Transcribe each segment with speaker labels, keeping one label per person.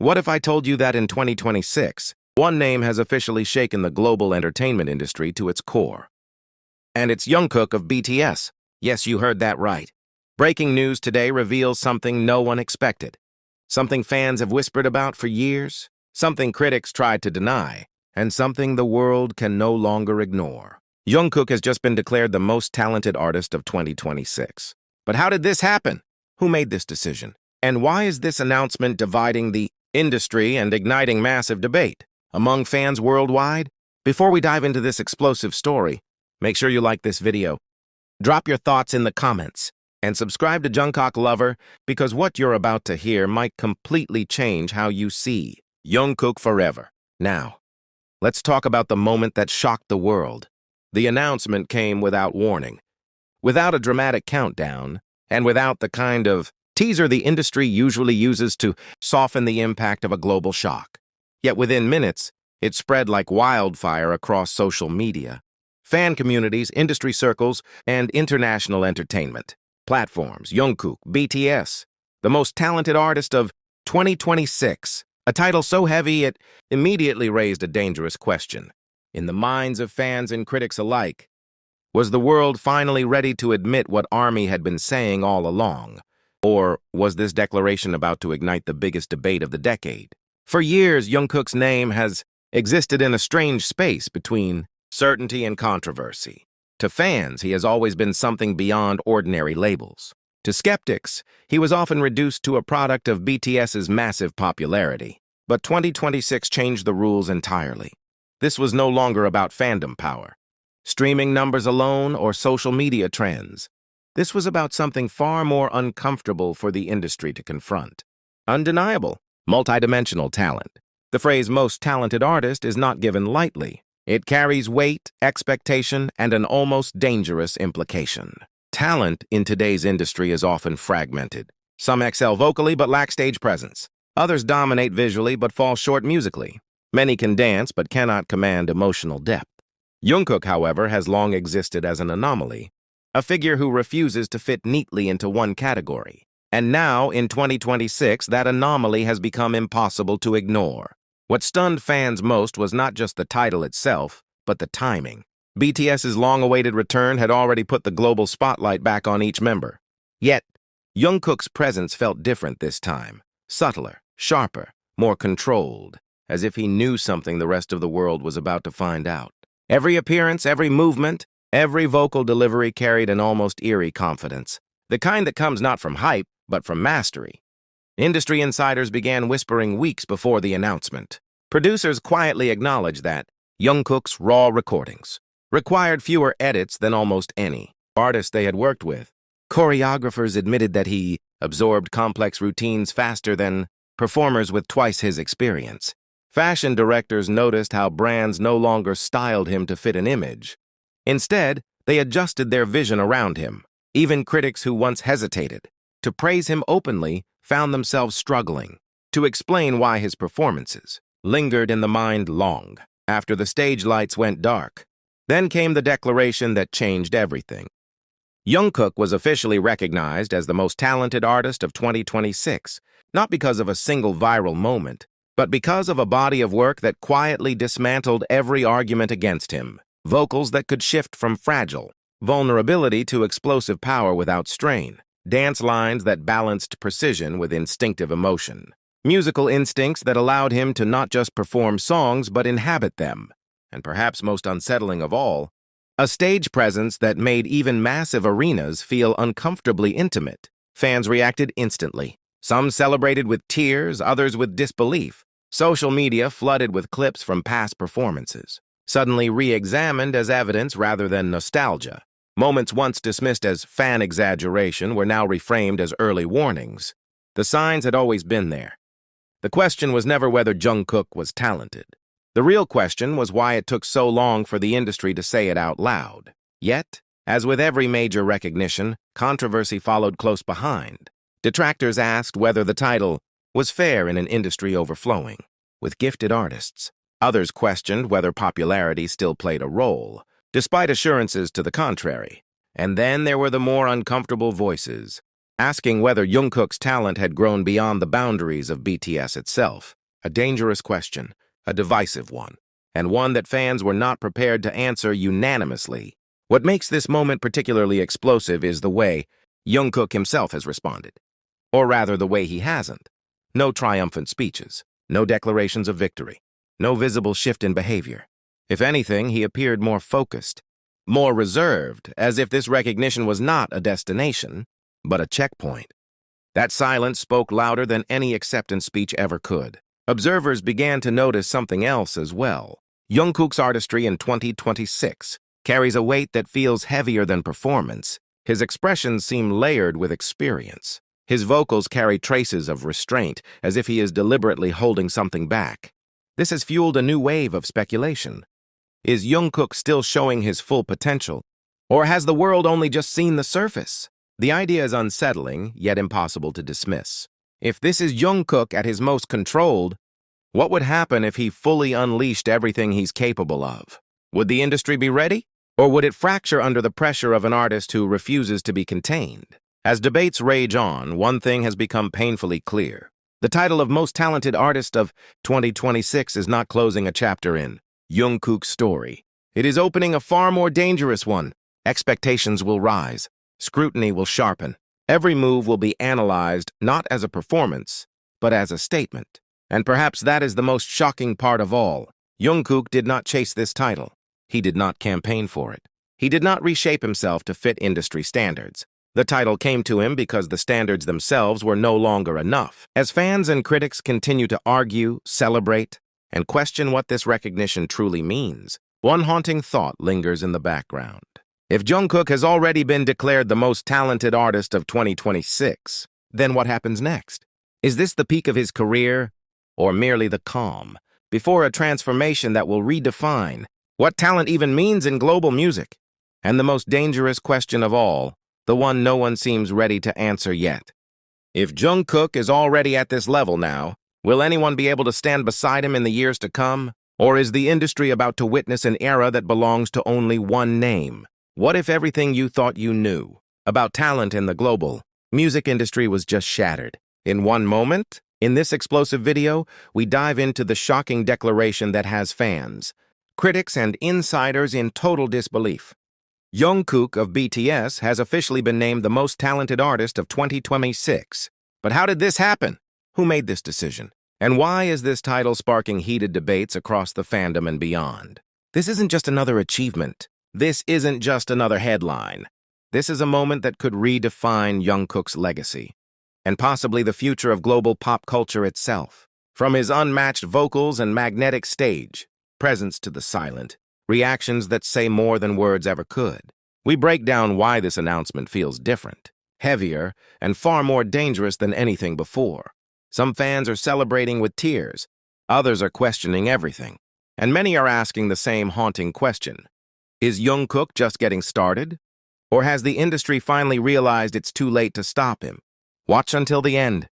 Speaker 1: What if I told you that in 2026, one name has officially shaken the global entertainment industry to its core? And it's Jungkook of BTS. Yes, you heard that right. Breaking news today reveals something no one expected. Something fans have whispered about for years, something critics tried to deny, and something the world can no longer ignore. Jungkook has just been declared the most talented artist of 2026. But how did this happen? Who made this decision? And why is this announcement dividing the industry and igniting massive debate among fans worldwide? Before we dive into this explosive story, make sure you like this video. Drop your thoughts in the comments and subscribe to Jungkook Lover because what you're about to hear might completely change how you see Jungkook forever. Now, let's talk about the moment that shocked the world. The announcement came without warning, without a dramatic countdown, and without the kind of teaser the industry usually uses to soften the impact of a global shock. Yet within minutes, it spread like wildfire across social media, fan communities, industry circles, and international entertainment platforms. Jungkook, BTS, the most talented artist of 2026, a title so heavy it immediately raised a dangerous question. In the minds of fans and critics alike, was the world finally ready to admit what ARMY had been saying all along? Or was this declaration about to ignite the biggest debate of the decade? For years, Jungkook's name has existed in a strange space between certainty and controversy. To fans, he has always been something beyond ordinary labels. To skeptics, he was often reduced to a product of BTS's massive popularity. But 2026 changed the rules entirely. This was no longer about fandom power, streaming numbers alone, or social media trends. This was about something far more uncomfortable for the industry to confront. Undeniable, multidimensional talent. The phrase most talented artist is not given lightly. It carries weight, expectation, and an almost dangerous implication. Talent in today's industry is often fragmented. Some excel vocally but lack stage presence. Others dominate visually but fall short musically. Many can dance but cannot command emotional depth. Jungkook, however, has long existed as an anomaly, a figure who refuses to fit neatly into one category. And now, in 2026, that anomaly has become impossible to ignore. What stunned fans most was not just the title itself, but the timing. BTS's long-awaited return had already put the global spotlight back on each member. Yet, Jungkook's presence felt different this time. Subtler, sharper, more controlled, as if he knew something the rest of the world was about to find out. Every appearance, every movement, every vocal delivery carried an almost eerie confidence, the kind that comes not from hype, but from mastery. Industry insiders began whispering weeks before the announcement. Producers quietly acknowledged that Jungkook's raw recordings required fewer edits than almost any artist they had worked with. Choreographers admitted that he absorbed complex routines faster than performers with twice his experience. Fashion directors noticed how brands no longer styled him to fit an image. Instead, they adjusted their vision around him. Even critics who once hesitated to praise him openly found themselves struggling to explain why his performances lingered in the mind long after the stage lights went dark. Then came the declaration that changed everything. Jungkook was officially recognized as the most talented artist of 2026, not because of a single viral moment, but because of a body of work that quietly dismantled every argument against him. Vocals that could shift from fragile vulnerability to explosive power without strain. Dance lines that balanced precision with instinctive emotion. Musical instincts that allowed him to not just perform songs but inhabit them. And perhaps most unsettling of all, a stage presence that made even massive arenas feel uncomfortably intimate. Fans reacted instantly. Some celebrated with tears, others with disbelief. Social media flooded with clips from past performances, suddenly re-examined as evidence rather than nostalgia. Moments once dismissed as fan exaggeration were now reframed as early warnings. The signs had always been there. The question was never whether Jungkook was talented. The real question was why it took so long for the industry to say it out loud. Yet, as with every major recognition, controversy followed close behind. Detractors asked whether the title was fair in an industry overflowing with gifted artists. Others questioned whether popularity still played a role, despite assurances to the contrary. And then there were the more uncomfortable voices, asking whether Jungkook's talent had grown beyond the boundaries of BTS itself. A dangerous question, a divisive one, and one that fans were not prepared to answer unanimously. What makes this moment particularly explosive is the way Jungkook himself has responded. Or rather, the way he hasn't. No triumphant speeches, no declarations of victory, no visible shift in behavior. If anything, he appeared more focused, more reserved, as if this recognition was not a destination, but a checkpoint. That silence spoke louder than any acceptance speech ever could. Observers began to notice something else as well. Jungkook's artistry in 2026 carries a weight that feels heavier than performance. His expressions seem layered with experience. His vocals carry traces of restraint, as if he is deliberately holding something back. This has fueled a new wave of speculation. Is Jungkook still showing his full potential? Or has the world only just seen the surface? The idea is unsettling, yet impossible to dismiss. If this is Jungkook at his most controlled, what would happen if he fully unleashed everything he's capable of? Would the industry be ready? Or would it fracture under the pressure of an artist who refuses to be contained? As debates rage on, one thing has become painfully clear. The title of Most Talented Artist of 2026 is not closing a chapter in Jungkook's story. It is opening a far more dangerous one. Expectations will rise. Scrutiny will sharpen. Every move will be analyzed not as a performance, but as a statement. And perhaps that is the most shocking part of all. Jungkook did not chase this title. He did not campaign for it. He did not reshape himself to fit industry standards. The title came to him because the standards themselves were no longer enough. As fans and critics continue to argue, celebrate, and question what this recognition truly means, one haunting thought lingers in the background. If Jungkook has already been declared the most talented artist of 2026, then what happens next? Is this the peak of his career, or merely the calm, before a transformation that will redefine what talent even means in global music? And the most dangerous question of all, the one no one seems ready to answer yet. If Jungkook is already at this level now, will anyone be able to stand beside him in the years to come? Or is the industry about to witness an era that belongs to only one name? What if everything you thought you knew about talent in the global music industry was just shattered? In one moment, in this explosive video, we dive into the shocking declaration that has fans, critics, and insiders in total disbelief. Jungkook of BTS has officially been named the most talented artist of 2026. But how did this happen? Who made this decision? And why is this title sparking heated debates across the fandom and beyond? This isn't just another achievement. This isn't just another headline. This is a moment that could redefine Jungkook's legacy, and possibly the future of global pop culture itself. From his unmatched vocals and magnetic stage presence to the silent reactions that say more than words ever could, we break down why this announcement feels different, heavier, and far more dangerous than anything before. Some fans are celebrating with tears, others are questioning everything, and many are asking the same haunting question. Is Jungkook just getting started? Or has the industry finally realized it's too late to stop him? Watch until the end,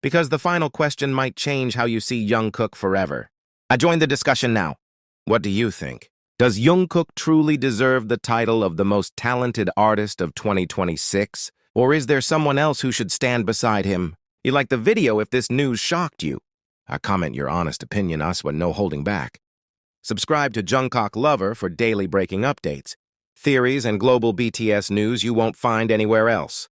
Speaker 1: because the final question might change how you see Jungkook forever. I join the discussion now. What do you think? Does Jungkook truly deserve the title of the most talented artist of 2026? Or is there someone else who should stand beside him? You like the video if this news shocked you. Comment your honest opinion us with no holding back. Subscribe to Jungkook Lover for daily breaking updates, theories, and global BTS news you won't find anywhere else.